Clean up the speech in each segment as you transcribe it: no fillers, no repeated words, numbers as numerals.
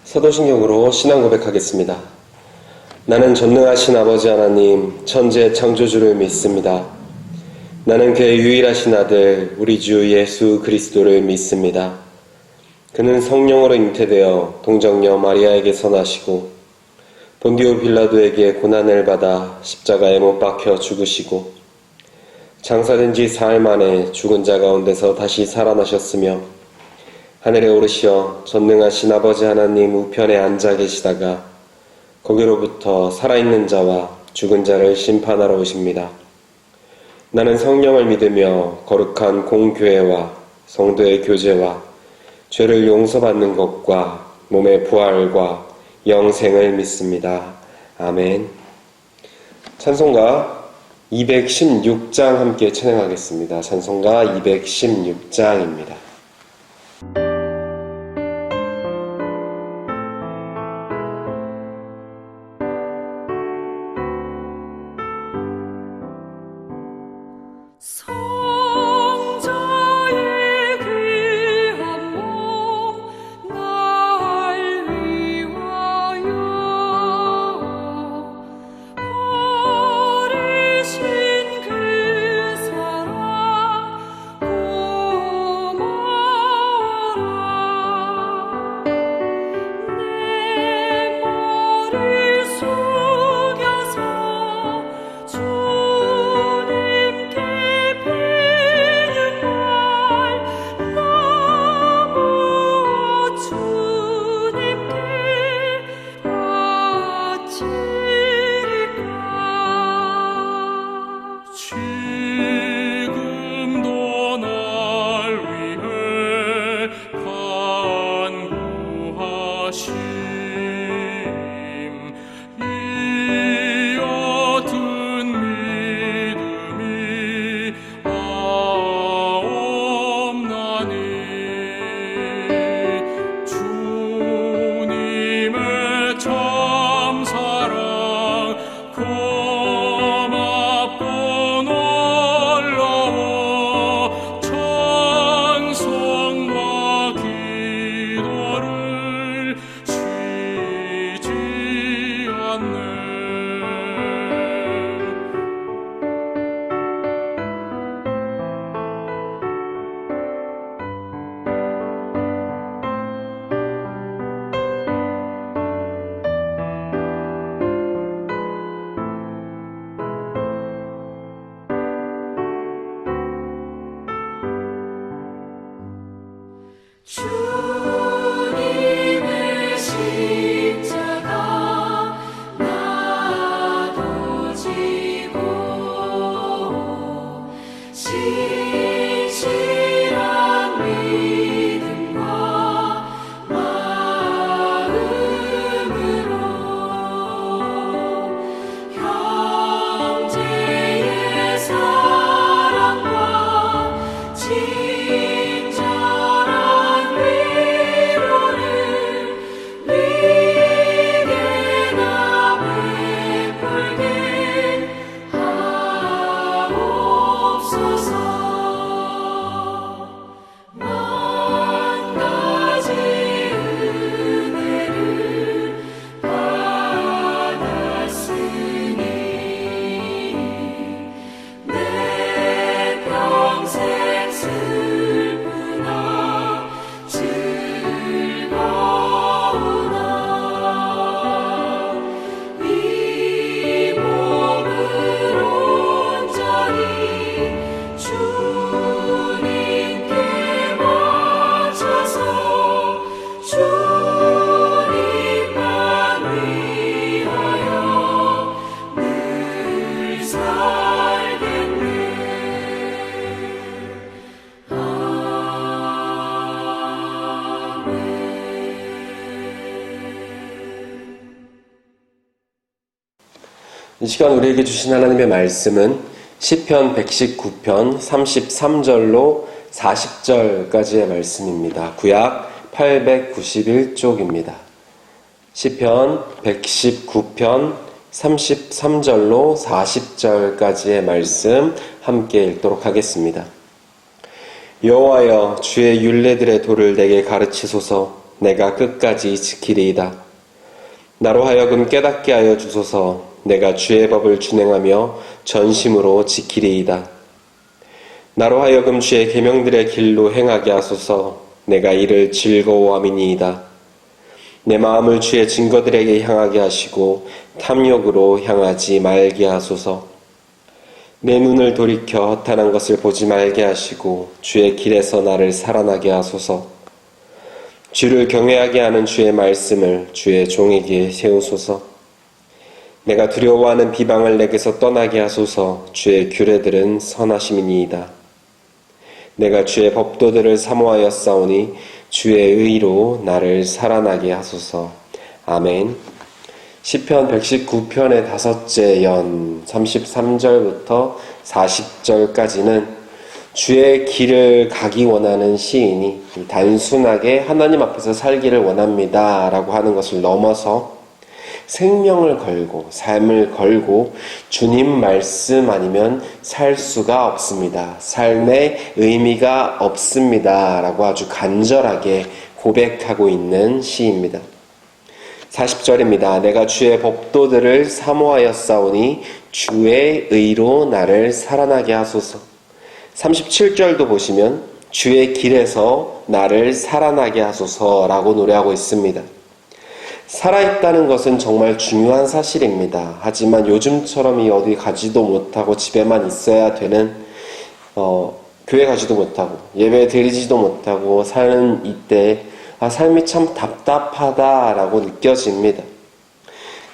사도신경으로 신앙 고백하겠습니다. 나는 전능하신 아버지 하나님, 천지의 창조주를 믿습니다. 나는 그의 유일하신 아들, 우리 주 예수 그리스도를 믿습니다. 그는 성령으로 잉태되어 동정녀 마리아에게서 나시고 본디오 빌라도에게 고난을 받아 십자가에 못 박혀 죽으시고 장사된 지 사흘 만에 죽은 자 가운데서 다시 살아나셨으며 하늘에 오르시어 전능하신 아버지 하나님 우편에 앉아 계시다가 거기로부터 살아있는 자와 죽은 자를 심판하러 오십니다. 나는 성령을 믿으며 거룩한 공교회와 성도의 교제와 죄를 용서받는 것과 몸의 부활과 영생을 믿습니다. 아멘. 찬송가 216장 함께 찬양하겠습니다. 찬송가 216장입니다. 이 시간 우리에게 주신 하나님의 말씀은 시편 119편 33절로 40절까지의 말씀입니다. 구약 891쪽입니다. 시편 119편 33절로 40절까지의 말씀 함께 읽도록 하겠습니다. 여호와여, 주의 율례들의 도를 내게 가르치소서. 내가 끝까지 지키리이다. 나로 하여금 깨닫게 하여 주소서. 내가 주의 법을 준행하며 전심으로 지키리이다. 나로 하여금 주의 계명들의 길로 행하게 하소서. 내가 이를 즐거워함이니이다. 내 마음을 주의 증거들에게 향하게 하시고 탐욕으로 향하지 말게 하소서. 내 눈을 돌이켜 허탄한 것을 보지 말게 하시고 주의 길에서 나를 살아나게 하소서. 주를 경외하게 하는 주의 말씀을 주의 종에게 세우소서. 내가 두려워하는 비방을 내게서 떠나게 하소서. 주의 규례들은 선하심이니이다. 내가 주의 법도들을 사모하여 싸우니 주의 의로 나를 살아나게 하소서. 아멘. 시편 119편의 다섯째 연 33절부터 40절까지는 주의 길을 가기 원하는 시인이 단순하게 하나님 앞에서 살기를 원합니다 라고 하는 것을 넘어서 생명을 걸고 삶을 걸고 주님 말씀 아니면 살 수가 없습니다. 삶의 의미가 없습니다 라고 아주 간절하게 고백하고 있는 시입니다. 40절입니다. 내가 주의 법도들을 사모하여 싸우니 주의 의로 나를 살아나게 하소서. 37절도 보시면 주의 길에서 나를 살아나게 하소서라고 노래하고 있습니다. 살아있다는 것은 정말 중요한 사실입니다. 하지만 요즘처럼 어디 가지도 못하고 집에만 있어야 되는 교회 가지도 못하고 예배 드리지도 못하고 사는 이때 삶이 참 답답하다라고 느껴집니다.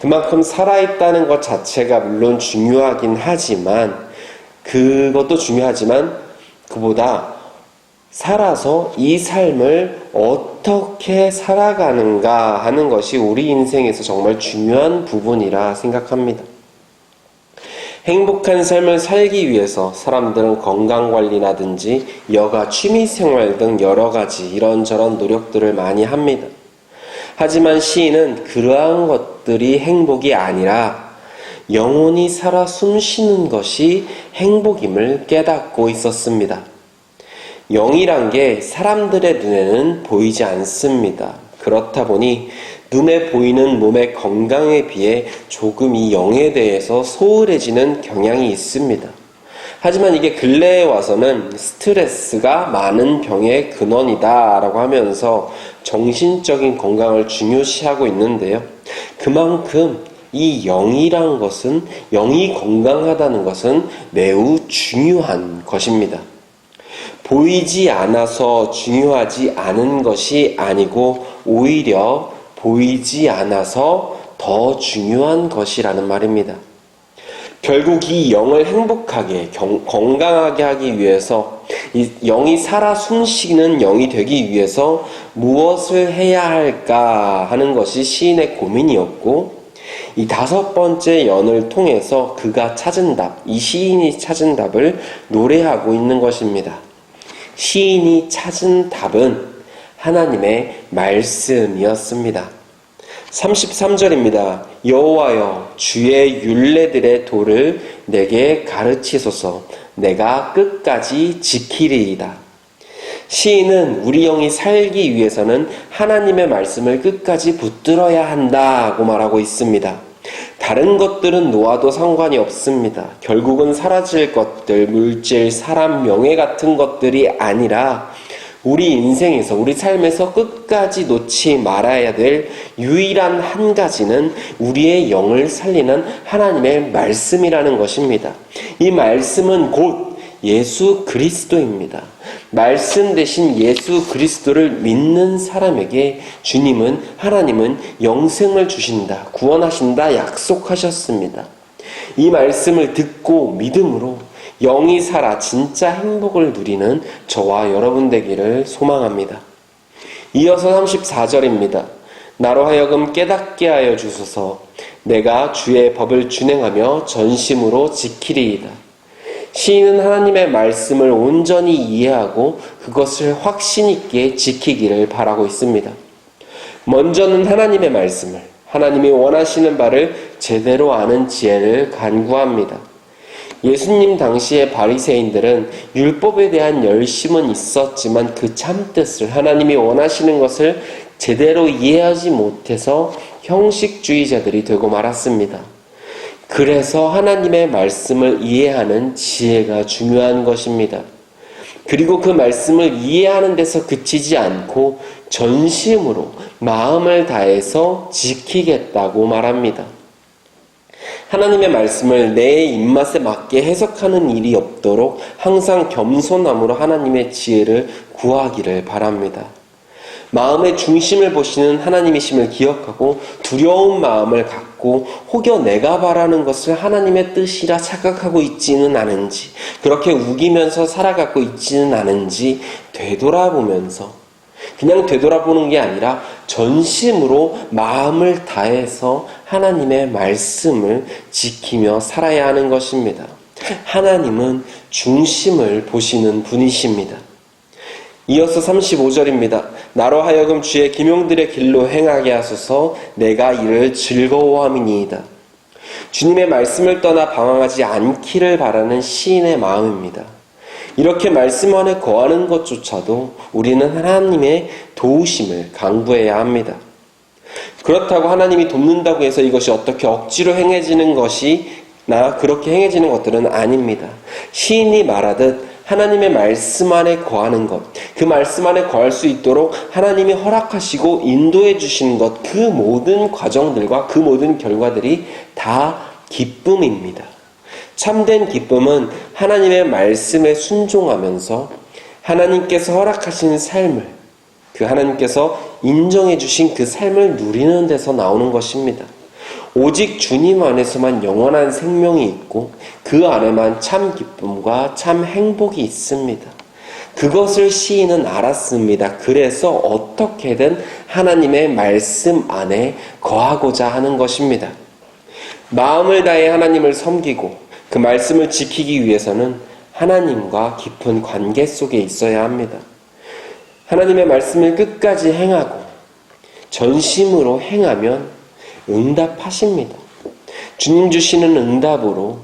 그만큼 살아있다는 것 자체가 물론 중요하긴 하지만 그것도 중요하지만 그보다 살아서 이 삶을 어떻게 살아가는가 하는 것이 우리 인생에서 정말 중요한 부분이라 생각합니다. 행복한 삶을 살기 위해서 사람들은 건강관리라든지 여가, 취미생활 등 여러 가지 이런저런 노력들을 많이 합니다. 하지만 시인은 그러한 것들이 행복이 아니라 영혼이 살아 숨쉬는 것이 행복임을 깨닫고 있었습니다. 영이란 게 사람들의 눈에는 보이지 않습니다. 그렇다 보니 눈에 보이는 몸의 건강에 비해 조금 이 영에 대해서 소홀해지는 경향이 있습니다. 하지만 이게 근래에 와서는 스트레스가 많은 병의 근원이다 라고 하면서 정신적인 건강을 중요시하고 있는데요. 그만큼 이 영이란 것은, 영이 건강하다는 것은 매우 중요한 것입니다. 보이지 않아서 중요하지 않은 것이 아니고 오히려 보이지 않아서 더 중요한 것이라는 말입니다. 결국 이 영을 행복하게, 건강하게 하기 위해서 이 영이 살아 숨쉬는 영이 되기 위해서 무엇을 해야 할까 하는 것이 시인의 고민이었고 이 5번째 연을 통해서 그가 찾은 답, 이 시인이 찾은 답을 노래하고 있는 것입니다. 시인이 찾은 답은 하나님의 말씀이었습니다. 33절입니다. 여호와여 주의 율례들의 도를 내게 가르치소서. 내가 끝까지 지키리이다. 시인은 우리 영이 살기 위해서는 하나님의 말씀을 끝까지 붙들어야 한다고 말하고 있습니다. 다른 것들은 놓아도 상관이 없습니다. 결국은 사라질 것들, 물질, 사람, 명예 같은 것들이 아니라 우리 인생에서, 우리 삶에서 끝까지 놓지 말아야 될 유일한 한 가지는 우리의 영을 살리는 하나님의 말씀이라는 것입니다. 이 말씀은 곧 예수 그리스도입니다. 말씀 대신 예수 그리스도를 믿는 사람에게 주님은, 하나님은 영생을 주신다, 구원하신다 약속하셨습니다. 이 말씀을 듣고 믿음으로 영이 살아 진짜 행복을 누리는 저와 여러분 되기를 소망합니다. 이어서 34절입니다. 나로 하여금 깨닫게 하여 주소서. 내가 주의 법을 준행하며 전심으로 지키리이다. 시인은 하나님의 말씀을 온전히 이해하고 그것을 확신 있게 지키기를 바라고 있습니다. 먼저는 하나님의 말씀을, 하나님이 원하시는 바를 제대로 아는 지혜를 간구합니다. 예수님 당시의 바리새인들은 율법에 대한 열심은 있었지만 그 참뜻을, 하나님이 원하시는 것을 제대로 이해하지 못해서 형식주의자들이 되고 말았습니다. 그래서 하나님의 말씀을 이해하는 지혜가 중요한 것입니다. 그리고 그 말씀을 이해하는 데서 그치지 않고 전심으로 마음을 다해서 지키겠다고 말합니다. 하나님의 말씀을 내 입맛에 맞게 해석하는 일이 없도록 항상 겸손함으로 하나님의 지혜를 구하기를 바랍니다. 마음의 중심을 보시는 하나님이심을 기억하고 두려운 마음을 갖고 혹여 내가 바라는 것을 하나님의 뜻이라 착각하고 있지는 않은지, 그렇게 우기면서 살아가고 있지는 않은지 되돌아보면서, 그냥 되돌아보는 게 아니라 전심으로 마음을 다해서 하나님의 말씀을 지키며 살아야 하는 것입니다. 하나님은 중심을 보시는 분이십니다. 이어서 35절입니다. 나로 하여금 주의 기명들의 길로 행하게 하소서. 내가 이를 즐거워함이니이다. 주님의 말씀을 떠나 방황하지 않기를 바라는 시인의 마음입니다. 이렇게 말씀 안에 거하는 것조차도 우리는 하나님의 도우심을 강구해야 합니다. 그렇다고 하나님이 돕는다고 해서 이것이 어떻게 억지로 행해지는 것이나 그렇게 행해지는 것들은 아닙니다. 시인이 말하듯 하나님의 말씀 안에 거하는 것, 그 말씀 안에 거할 수 있도록 하나님이 허락하시고 인도해 주신 것, 그 모든 과정들과 그 모든 결과들이 다 기쁨입니다. 참된 기쁨은 하나님의 말씀에 순종하면서 하나님께서 허락하신 삶을, 그 하나님께서 인정해 주신 그 삶을 누리는 데서 나오는 것입니다. 오직 주님 안에서만 영원한 생명이 있고 그 안에만 참 기쁨과 참 행복이 있습니다. 그것을 시인은 알았습니다. 그래서 어떻게든 하나님의 말씀 안에 거하고자 하는 것입니다. 마음을 다해 하나님을 섬기고 그 말씀을 지키기 위해서는 하나님과 깊은 관계 속에 있어야 합니다. 하나님의 말씀을 끝까지 행하고 전심으로 행하면 응답하십니다. 주님 주시는 응답으로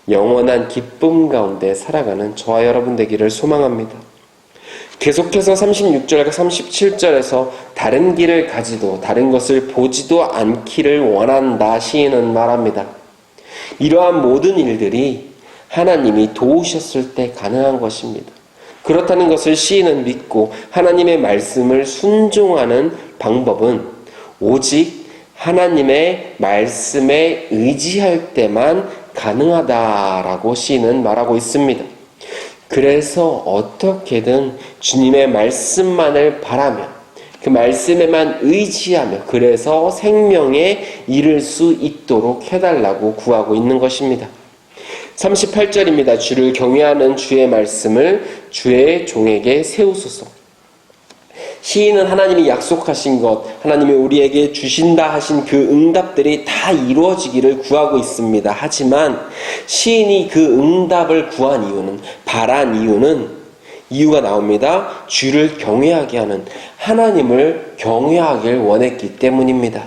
영원한 기쁨 가운데 살아가는 저와 여러분 되기를 소망합니다. 계속해서 36절과 37절에서 다른 길을 가지도 다른 것을 보지도 않기를 원한다 시인은 말합니다. 이러한 모든 일들이 하나님이 도우셨을 때 가능한 것입니다. 그렇다는 것을 시인은 믿고 하나님의 말씀을 순종하는 방법은 오직 하나님의 말씀에 의지할 때만 가능하다라고 시인은 말하고 있습니다. 그래서 어떻게든 주님의 말씀만을 바라며 그 말씀에만 의지하며 그래서 생명에 이를 수 있도록 해달라고 구하고 있는 것입니다. 38절입니다. 주를 경외하는 주의 말씀을 주의 종에게 세우소서. 시인은 하나님이 약속하신 것, 하나님이 우리에게 주신다 하신 그 응답들이 다 이루어지기를 구하고 있습니다. 하지만 시인이 그 응답을 구한 이유는, 바란 이유가 나옵니다. 주를 경외하게 하는, 하나님을 경외하길 원했기 때문입니다.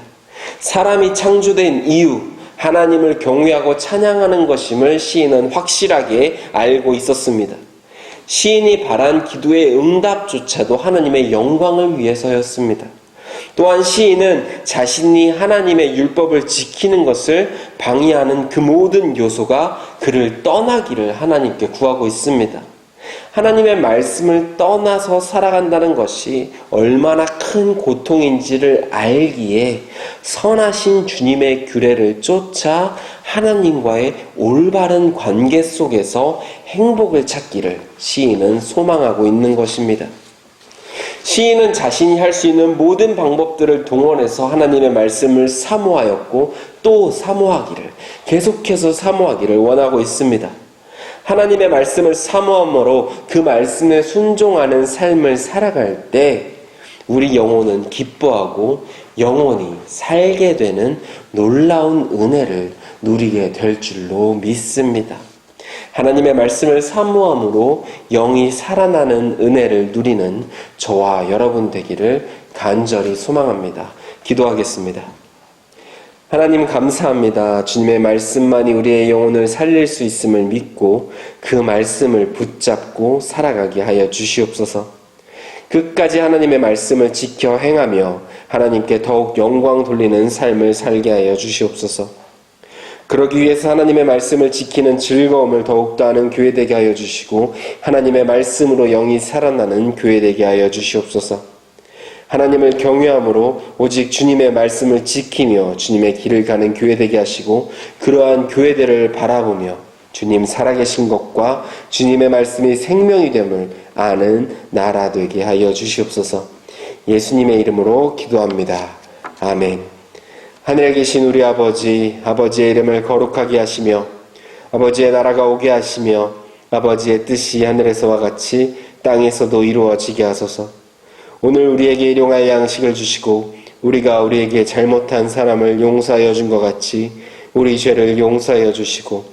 사람이 창조된 이유, 하나님을 경외하고 찬양하는 것임을 시인은 확실하게 알고 있었습니다. 시인이 바란 기도의 응답조차도 하나님의 영광을 위해서였습니다. 또한 시인은 자신이 하나님의 율법을 지키는 것을 방해하는 그 모든 요소가 그를 떠나기를 하나님께 구하고 있습니다. 하나님의 말씀을 떠나서 살아간다는 것이 얼마나 큰 고통인지를 알기에 선하신 주님의 규례를 쫓아 하나님과의 올바른 관계 속에서 행복을 찾기를 시인은 소망하고 있는 것입니다. 시인은 자신이 할 수 있는 모든 방법들을 동원해서 하나님의 말씀을 사모하였고 또 사모하기를, 계속해서 사모하기를 원하고 있습니다. 하나님의 말씀을 사모함으로 그 말씀에 순종하는 삶을 살아갈 때 우리 영혼은 기뻐하고 영원히 살게 되는 놀라운 은혜를 누리게 될 줄로 믿습니다. 하나님의 말씀을 사모함으로 영이 살아나는 은혜를 누리는 저와 여러분 되기를 간절히 소망합니다. 기도하겠습니다. 하나님 감사합니다. 주님의 말씀만이 우리의 영혼을 살릴 수 있음을 믿고 그 말씀을 붙잡고 살아가게 하여 주시옵소서. 끝까지 하나님의 말씀을 지켜 행하며 하나님께 더욱 영광 돌리는 삶을 살게 하여 주시옵소서. 그러기 위해서 하나님의 말씀을 지키는 즐거움을 더욱더 하는 교회 되게 하여 주시고 하나님의 말씀으로 영이 살아나는 교회 되게 하여 주시옵소서. 하나님을 경외함으로 오직 주님의 말씀을 지키며 주님의 길을 가는 교회 되게 하시고 그러한 교회들을 바라보며 주님 살아계신 것과 주님의 말씀이 생명이 됨을 아는 나라 되게 하여 주시옵소서. 예수님의 이름으로 기도합니다. 아멘. 하늘에 계신 우리 아버지, 아버지의 이름을 거룩하게 하시며 아버지의 나라가 오게 하시며 아버지의 뜻이 하늘에서와 같이 땅에서도 이루어지게 하소서. 오늘 우리에게 일용할 양식을 주시고 우리가 우리에게 잘못한 사람을 용서하여 준 것 같이 우리 죄를 용서하여 주시고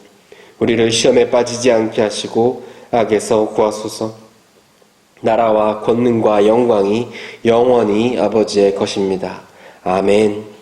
우리를 시험에 빠지지 않게 하시고 악에서 구하소서. 나라와 권능과 영광이 영원히 아버지의 것입니다. 아멘.